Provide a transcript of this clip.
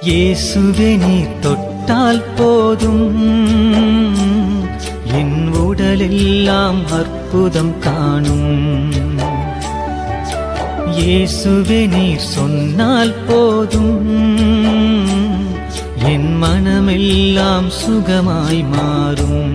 இயேசுவே நீர் தொட்டால் போதும், என் உடலெல்லாம் அற்புதம் காணும். இயேசுவே நீர் சொன்னால் போதும், என் மனமெல்லாம் சுகமாய் மாறும்.